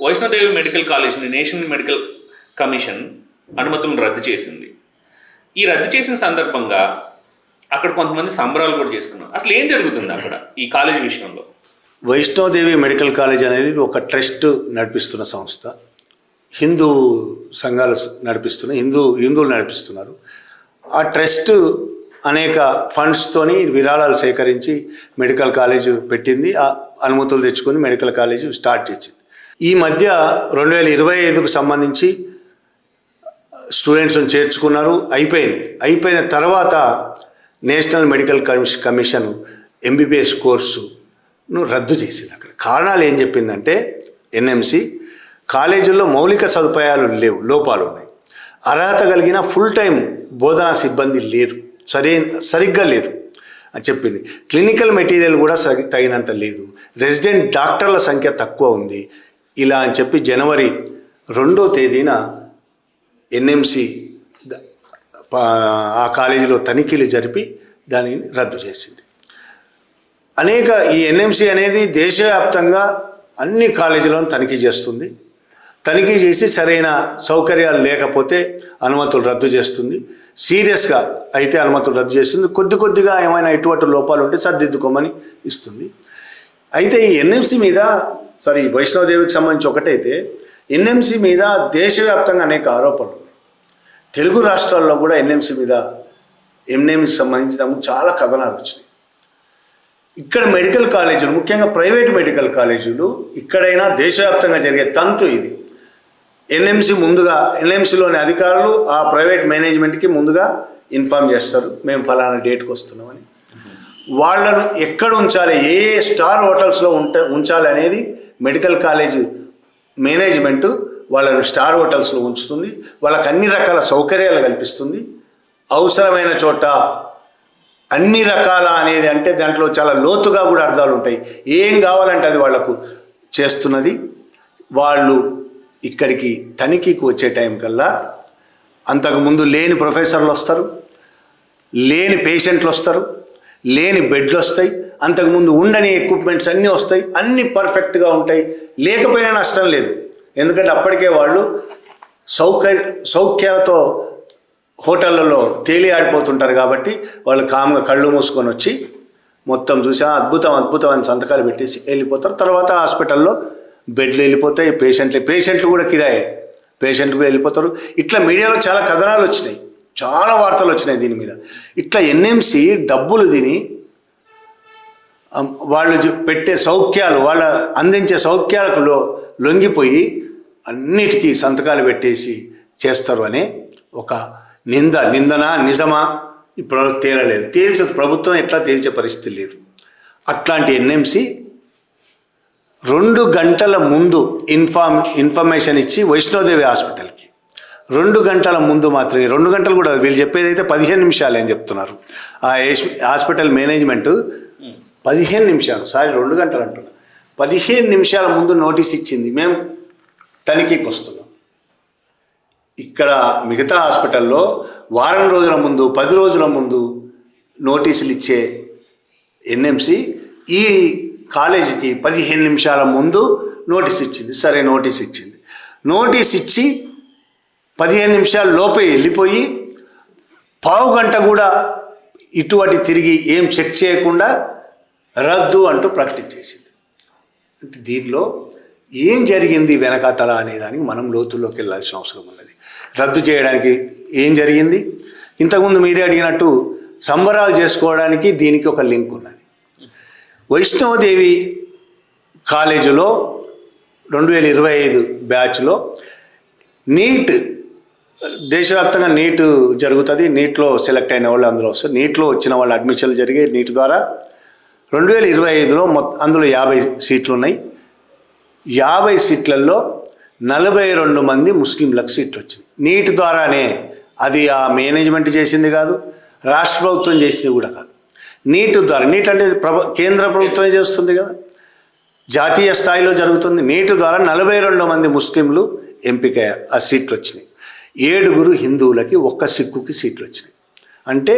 Vaishno Devi medical కాలేజ్ని national medical commission అనుమతులను రద్దు చేసింది. ఈ రద్దు చేసిన సందర్భంగా అక్కడ కొంతమంది సంబరాలు కూడా చేసుకున్నారు. అసలు ఏం జరుగుతుంది అక్కడ ఈ కాలేజ్ విషయంలో? వైష్ణోదేవి మెడికల్ కాలేజ్ అనేది ఒక ట్రస్ట్ నడిపిస్తున్న సంస్థ. హిందూ సంఘాలు నడిపిస్తున్న హిందువులు నడిపిస్తున్నారు. ఆ ట్రస్ట్ అనేక ఫండ్స్తోని విరాళాలు సేకరించి మెడికల్ కాలేజ్ పెట్టింది. ఆ అనుమతులు తెచ్చుకొని మెడికల్ కాలేజ్ స్టార్ట్ చేసింది. ఈ మధ్య 2025కు సంబంధించి స్టూడెంట్స్ని చేర్చుకున్నారు. అయిపోయిన తర్వాత నేషనల్ మెడికల్ కమిషన్ ఎంబీబీఎస్ కోర్సును రద్దు చేసింది. అక్కడ కారణాలు ఏం చెప్పిందంటే, ఎన్ఎంసి కాలేజీల్లో మౌలిక సదుపాయాలు లేవు, లోపాలు ఉన్నాయి. అర్హత కలిగిన ఫుల్ టైం బోధనా సిబ్బంది లేదు, సరిగ్గా లేదు అని చెప్పింది. క్లినికల్ మెటీరియల్ కూడా తగినంత లేదు, రెసిడెంట్ డాక్టర్ల సంఖ్య తక్కువ ఉంది. ఇలా అని చెప్పి జనవరి 2వ తేదీన ఎన్ఎంసి ఆ కాలేజీలో తనిఖీలు జరిపి దానిని రద్దు చేసింది. ఈ ఎన్ఎంసి అనేది దేశవ్యాప్తంగా అన్ని కాలేజీలను తనిఖీ చేస్తుంది. తనిఖీ చేసి సరైన సౌకర్యాలు లేకపోతే అనుమతులు రద్దు చేస్తుంది. సీరియస్గా అయితే అనుమతులు రద్దు చేస్తుంది. కొద్దిగా ఏమైనా ఎటువంటి లోపాలు ఉంటే సరిదిద్దుకోమని ఇస్తుంది. అయితే ఈ ఎన్ఎంసి మీద వైష్ణోదేవికి సంబంధించి ఒకటైతే, ఎన్ఎంసి మీద దేశవ్యాప్తంగా అనేక ఆరోపణలు ఉన్నాయి. తెలుగు రాష్ట్రాల్లో కూడా ఎన్ఎంసికి సంబంధించిన చాలా కథనాలు వచ్చినాయి. ఇక్కడ మెడికల్ కాలేజీలు, ముఖ్యంగా ప్రైవేట్ మెడికల్ కాలేజీలు ఇక్కడైనా దేశవ్యాప్తంగా జరిగే తంతు ఇది. ఎన్ఎంసిలోని అధికారులు ఆ ప్రైవేట్ మేనేజ్మెంట్కి ముందుగా ఇన్ఫార్మ్ చేస్తారు, మేము ఫలానా డేట్కి వస్తున్నామని. వాళ్ళను ఎక్కడ ఉంచాలి, ఏ స్టార్ హోటల్స్లో ఉంచాలి అనేది మెడికల్ కాలేజ్ మేనేజ్మెంటు వాళ్ళను స్టార్ హోటల్స్లో ఉంచుతుంది. వాళ్ళకి అన్ని రకాల సౌకర్యాలు కల్పిస్తుంది. అవసరమైన చోట అన్ని రకాల అనేది అంటే దాంట్లో చాలా లోతుగా కూడా అర్థాలు ఉంటాయి. ఏం కావాలంటే అది వాళ్లకు చేస్తున్నది. వాళ్ళు ఇక్కడికి తనిఖీకి వచ్చే టైం కల్లా అంతకుముందు లేని ప్రొఫెసర్లు వస్తారు, లేని పేషెంట్లు వస్తారు, లేని బెడ్లు వస్తాయి, అంతకుముందు ఉండని ఎక్విప్మెంట్స్ అన్నీ వస్తాయి, అన్నీ పర్ఫెక్ట్గా ఉంటాయి. లేకపోయినా నష్టం లేదు, ఎందుకంటే అప్పటికే వాళ్ళు సౌఖ్యాలతో హోటళ్లలో తేలి ఆడిపోతుంటారు. కాబట్టి వాళ్ళు కామ్గా కళ్ళు మూసుకొని వచ్చి మొత్తం చూసి అద్భుతమైన సంతకాలు పెట్టేసి వెళ్ళిపోతారు. తర్వాత హాస్పిటల్లో బెడ్లు వెళ్ళిపోతాయి, పేషెంట్లు కూడా కిరాయే, పేషెంట్లు కూడా వెళ్ళిపోతారు. ఇట్లా మీడియాలో చాలా కథనాలు వచ్చినాయి, చాలా వార్తలు వచ్చినాయి దీని మీద. ఇట్లా ఎన్ఎంసి డబ్బులు తిని వాళ్ళు పెట్టే సౌఖ్యాలు, వాళ్ళ అందించే సౌఖ్యాలకు లొంగిపోయి అన్నిటికీ సంతకాలు పెట్టేసి చేస్తారు అనే ఒక నిందనా నిజమా ఇప్పుడు తేలలేదు. ప్రభుత్వం ఎట్లా తేల్చే పరిస్థితి లేదు. అట్లాంటి ఎన్ఎంసి 2 గంటల ముందు ఇన్ఫర్మేషన్ ఇచ్చి వైష్ణోదేవి హాస్పిటల్కి 2 గంటల ముందు మాత్రమే, 2 గంటలు కూడా వీళ్ళు చెప్పేది అయితే 15 నిమిషాలు అని చెప్తున్నారు. ఆ హాస్పిటల్ మేనేజ్మెంటు 15 నిమిషాలు, 2 గంటలు అంటున్నారు, 15 నిమిషాల ముందు నోటీస్ ఇచ్చింది, మేము తనిఖీకి వస్తున్నాం. ఇక్కడ మిగతా హాస్పిటల్లో వారం రోజుల ముందు, 10 రోజుల ముందు నోటీసులు ఇచ్చే ఎన్ఎంసి ఈ కాలేజీకి 15 నిమిషాల ముందు నోటీస్ ఇచ్చింది. సరే, నోటీస్ ఇచ్చి 15 నిమిషాల లోపే వెళ్ళిపోయి పావు గంట కూడా ఇటువంటి తిరిగి ఏం చెక్ చేయకుండా రద్దు అంటూ ప్రకటించేసింది. అంటే దీనిలో ఏం జరిగింది వెనకాతల అనేదానికి మనం లోతుల్లోకి వెళ్ళాల్సిన అవసరం ఉన్నది. రద్దు చేయడానికి ఏం జరిగింది? ఇంతకుముందు మీరే అడిగినట్టు సంబరాలు చేసుకోవడానికి దీనికి ఒక లింక్ ఉన్నది. వైష్ణోదేవి కాలేజీలో 2025 బ్యాచ్లో నీట్, దేశవ్యాప్తంగా నీట్ జరుగుతుంది. నీట్లో సెలెక్ట్ అయిన వాళ్ళు అందులో వస్తారు. నీట్లో వచ్చిన వాళ్ళు అడ్మిషన్లు జరిగే నీట్ ద్వారా 2025లో అందులో 50 సీట్లు ఉన్నాయి. 50 సీట్లలో 42 మంది ముస్లింలకు సీట్లు వచ్చినాయి. నీట్ ద్వారానే. అది ఆ మేనేజ్మెంట్ చేసింది కాదు, రాష్ట్ర ప్రభుత్వం చేసింది కూడా కాదు. నీట్ ద్వారా, నీట్ అంటే కేంద్ర ప్రభుత్వమే చేస్తుంది కదా, జాతీయ స్థాయిలో జరుగుతుంది. నీట్ ద్వారా 42 మంది ముస్లింలు ఎంపికయ్యారు, ఆ సీట్లు వచ్చినాయి. 7 హిందువులకి, 1 సిక్కుకి సీట్లు వచ్చినాయి. అంటే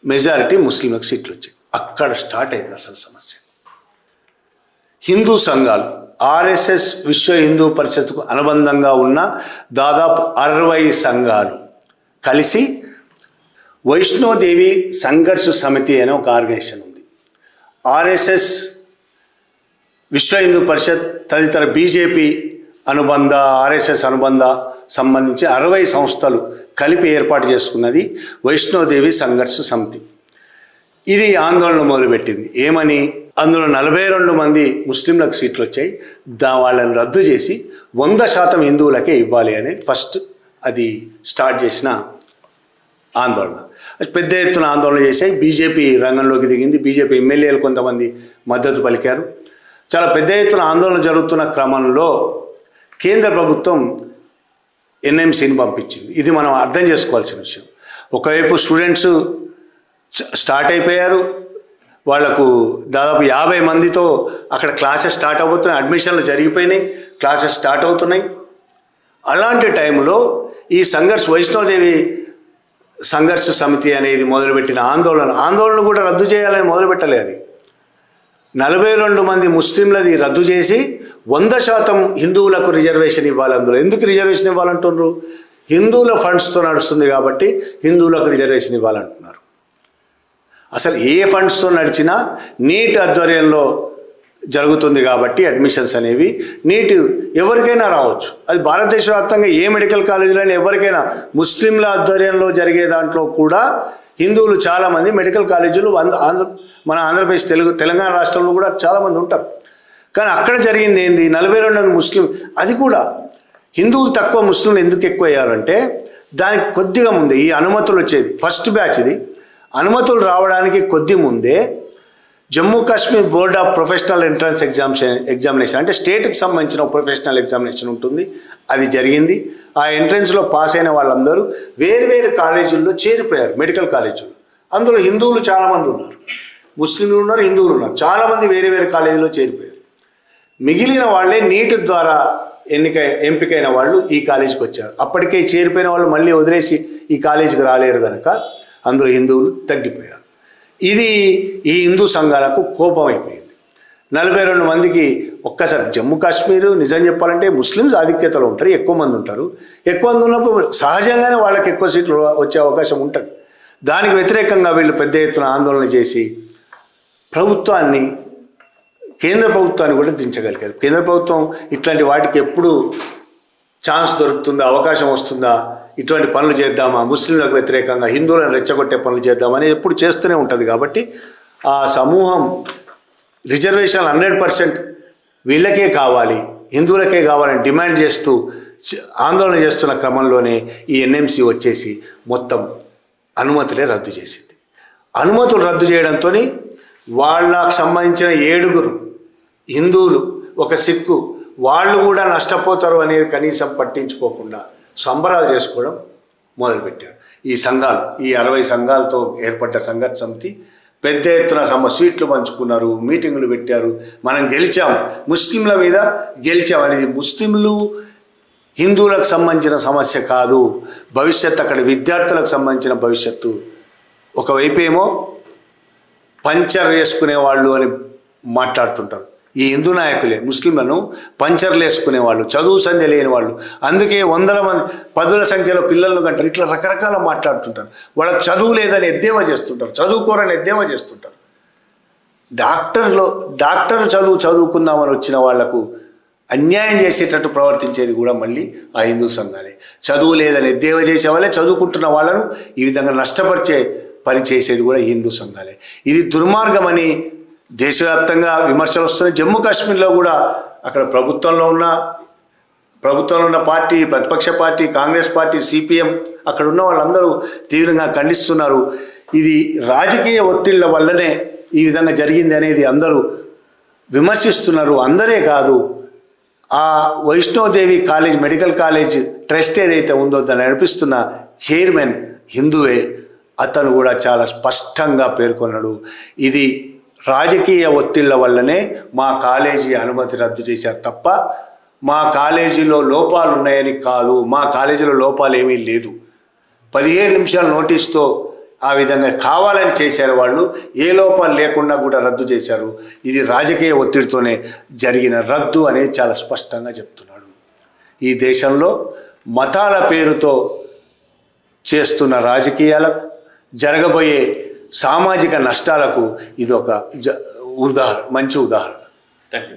మెజారిటీ ముస్లింలకు సీట్లు వచ్చాయి. అక్కడ స్టార్ట్ అయింది అసలు సమస్య. హిందూ సంఘాలు ఆర్ఎస్ఎస్ విశ్వ హిందూ పరిషత్కు అనుబంధంగా ఉన్న దాదాపు 60 సంఘాలు కలిసి వైష్ణోదేవి సంఘర్ష్ సమితి అనే ఒక ఆర్గనైజేషన్ ఉంది. ఆర్ఎస్ఎస్ విశ్వ హిందూ పరిషత్ తదితర బీజేపీ అనుబంధ ఆర్ఎస్ఎస్ అనుబంధ సంబంధించి 60 సంస్థలు కలిపి ఏర్పాటు చేసుకున్నది వైష్ణోదేవి సంఘర్ష్ సమితి. ఇది ఆందోళన మొదలుపెట్టింది. ఏమని? అందులో 42 మంది ముస్లింలకు సీట్లు వచ్చాయి, వాళ్ళని రద్దు చేసి 100% హిందువులకే ఇవ్వాలి అనేది ఫస్ట్ అది స్టార్ట్ చేసిన ఆందోళన. పెద్ద ఎత్తున ఆందోళన చేశాయి. బీజేపీ రంగంలోకి దిగింది. బీజేపీ ఎమ్మెల్యేలు కొంతమంది మద్దతు పలికారు. చాలా పెద్ద ఎత్తున ఆందోళన జరుగుతున్న క్రమంలో కేంద్ర ప్రభుత్వం ఎన్ఎంసీని పంపించింది. ఇది మనం అర్థం చేసుకోవాల్సిన విషయం. ఒకవైపు స్టూడెంట్స్ స్టార్ట్ అయిపోయారు, వాళ్లకు దాదాపు 50 మందితో అక్కడ క్లాసెస్ స్టార్ట్ అవుతున్నాయి, అడ్మిషన్లు జరిగిపోయినాయి, క్లాసెస్ స్టార్ట్ అవుతున్నాయి. అలాంటి టైంలో ఈ వైష్ణోదేవి సంఘర్ష్ సమితి అనేది మొదలుపెట్టిన ఆందోళన కూడా రద్దు చేయాలని మొదలుపెట్టలే. అది 42 మంది ముస్లింలది రద్దు చేసి 100% హిందువులకు రిజర్వేషన్ ఇవ్వాలి. అందులో ఎందుకు రిజర్వేషన్ ఇవ్వాలంటున్నారు? హిందువుల ఫండ్స్తో నడుస్తుంది కాబట్టి హిందువులకు రిజర్వేషన్ ఇవ్వాలంటున్నారు. అసలు ఏ ఫండ్స్తో నడిచినా నీట్ ఆధ్వర్యంలో జరుగుతుంది కాబట్టి అడ్మిషన్స్ అనేవి నీట్ ఎవరికైనా రావచ్చు. అది భారతదేశ వ్యాప్తంగా ఏ మెడికల్ కాలేజీలైనా ఎవరికైనా ముస్లింల ఆధ్వర్యంలో జరిగే దాంట్లో కూడా హిందువులు చాలామంది మెడికల్ కాలేజీలు మన ఆంధ్రప్రదేశ్ తెలంగాణ రాష్ట్రంలో కూడా చాలామంది ఉంటారు. కానీ అక్కడ జరిగింది ఏంది? 42 ముస్లిం, అది కూడా హిందువులు తక్కువ ముస్లింలు ఎందుకు ఎక్కువ అయ్యారంటే దానికి కొద్దిగా ముందే ఈ అనుమతులు వచ్చేది. ఫస్ట్ బ్యాచ్ ఇది. అనుమతులు రావడానికి కొద్ది ముందే Jammu Kashmir board of professional entrance examination అంటే స్టేట్కి సంబంధించిన ప్రొఫెషనల్ ఎగ్జామినేషన్ ఉంటుంది, అది జరిగింది. ఆ ఎంట్రన్స్లో పాస్ అయిన వాళ్ళందరూ వేరు కాలేజీల్లో చేరిపోయారు, మెడికల్ కాలేజీలు. అందులో హిందువులు చాలామంది ఉన్నారు, ముస్లింలు ఉన్నారు, హిందువులు ఉన్నారు. చాలామంది వేరే కాలేజీలో చేరిపోయారు. మిగిలిన వాళ్ళే నీట్ ద్వారా ఎంపికైన వాళ్ళు ఈ కాలేజీకి వచ్చారు. అప్పటికే చేరిపోయిన వాళ్ళు మళ్ళీ వదిలేసి ఈ కాలేజీకి రాలేరు కనుక అందులో హిందువులు తగ్గిపోయారు. ఇది ఈ హిందూ సంఘాలకు కోపం అయిపోయింది. 42 మందికి ఒక్కసారి జమ్మూ కాశ్మీర్ నిజం చెప్పాలంటే ముస్లిమ్స్ ఆధిక్యతలో ఉంటారు, ఎక్కువ మంది ఉంటారు. ఎక్కువ మంది ఉన్నప్పుడు సహజంగానే వాళ్ళకి ఎక్కువ సీట్లు వచ్చే అవకాశం ఉంటుంది. దానికి వ్యతిరేకంగా వీళ్ళు పెద్ద ఎత్తున ఆందోళన చేసి కేంద్ర ప్రభుత్వాన్ని కూడా దించగలిగారు. కేంద్ర ప్రభుత్వం ఇట్లాంటి వాటికి ఎప్పుడు ఛాన్స్ దొరుకుతుందా, అవకాశం వస్తుందా, ఇటువంటి పనులు చేద్దామా, ముస్లింలకు వ్యతిరేకంగా హిందువులను రెచ్చగొట్టే పనులు చేద్దామని ఎప్పుడు చేస్తూనే ఉంటుంది. కాబట్టి ఆ సమూహం రిజర్వేషన్లు 100% వీళ్ళకే కావాలి, హిందువులకే కావాలని డిమాండ్ చేస్తూ ఆందోళన చేస్తున్న క్రమంలోనే ఈ ఎన్ఎంసీ వచ్చేసి మొత్తం అనుమతులే రద్దు చేసింది. అనుమతులు రద్దు చేయడంతో వాళ్ళకు సంబంధించిన 7 హిందువులు, ఒక సిక్కు, వాళ్ళు కూడా నష్టపోతారు అనేది కనీసం పట్టించుకోకుండా సంబరాలు చేసుకోవడం మొదలుపెట్టారు. ఈ సంఘాలు, ఈ 60 సంఘాలతో ఏర్పడ్డ సంఘర్ష సమితి పెద్ద ఎత్తున స్వీట్లు పంచుకున్నారు, మీటింగులు పెట్టారు. మనం గెలిచాం, ముస్లింల మీద గెలిచాం అనేది ముస్లింలు హిందువులకు సంబంధించిన సమస్య కాదు, భవిష్యత్తు అక్కడ విద్యార్థులకు సంబంధించిన భవిష్యత్తు. ఒకవైపు ఏమో పంచర్ వేసుకునే వాళ్ళు అని మాట్లాడుతుంటారు. ఈ హిందూ నాయకులే ముస్లింలను పంచర్లు వేసుకునేవాళ్ళు, చదువు సంధ్య లేని వాళ్ళు, అందుకే 100 మంది 10ల సంఖ్యలో పిల్లలను కంటారు. ఇట్లా రకరకాల మాట్లాడుతుంటారు. వాళ్ళకి చదువు లేదని ఎద్దేవా చేస్తుంటారు, చదువుకోరని ఎద్దేవా చేస్తుంటారు. డాక్టర్ చదువుకుందామని వచ్చిన వాళ్లకు అన్యాయం చేసేటట్టు ప్రవర్తించేది కూడా మళ్ళీ ఆ హిందూ సంఘాలే. చదువు లేదని ఎద్దేవా చేసే వాళ్ళే చదువుకుంటున్న వాళ్ళను ఈ విధంగా నష్టపరిచే పని చేసేది కూడా హిందూ సంఘాలే. ఇది దుర్మార్గమని దేశవ్యాప్తంగా విమర్శలు వస్తున్నాయి. జమ్మూ కాశ్మీర్లో కూడా అక్కడ ప్రభుత్వంలో ఉన్న పార్టీ, ప్రతిపక్ష పార్టీ, కాంగ్రెస్ పార్టీ, సిపిఎం అక్కడ ఉన్న వాళ్ళందరూ తీవ్రంగా ఖండిస్తున్నారు. ఇది రాజకీయ ఒత్తిళ్ల వల్లనే ఈ విధంగా జరిగింది అనేది అందరూ విమర్శిస్తున్నారు. అందరే కాదు, ఆ Vaishno Devi college, medical college trust ఏదైతే ఉందో దాన్ని నడిపిస్తున్న చైర్మన్ హిందువే. అతను కూడా చాలా స్పష్టంగా పేర్కొన్నాడు, ఇది రాజకీయ ఒత్తిళ్ల వల్లనే మా కాలేజీ అనుమతి రద్దు చేశారు తప్ప మా కాలేజీలో లోపాలు ఉన్నాయని కాదు. మా కాలేజీలో లోపాలు ఏమీ లేదు. 15 నిమిషాల నోటీస్తో ఆ విధంగా కావాలని చేశారు వాళ్ళు. ఏ లోపాలు లేకుండా కూడా రద్దు చేశారు. ఇది రాజకీయ ఒత్తిడితోనే జరిగిన రద్దు అనేది చాలా స్పష్టంగా చెప్తున్నాడు. ఈ దేశంలో మతాల పేరుతో చేస్తున్న రాజకీయాలకు, జరగబోయే సామాజిక నష్టాలకు ఇది ఒక మంచి ఉదాహరణ. Thank you.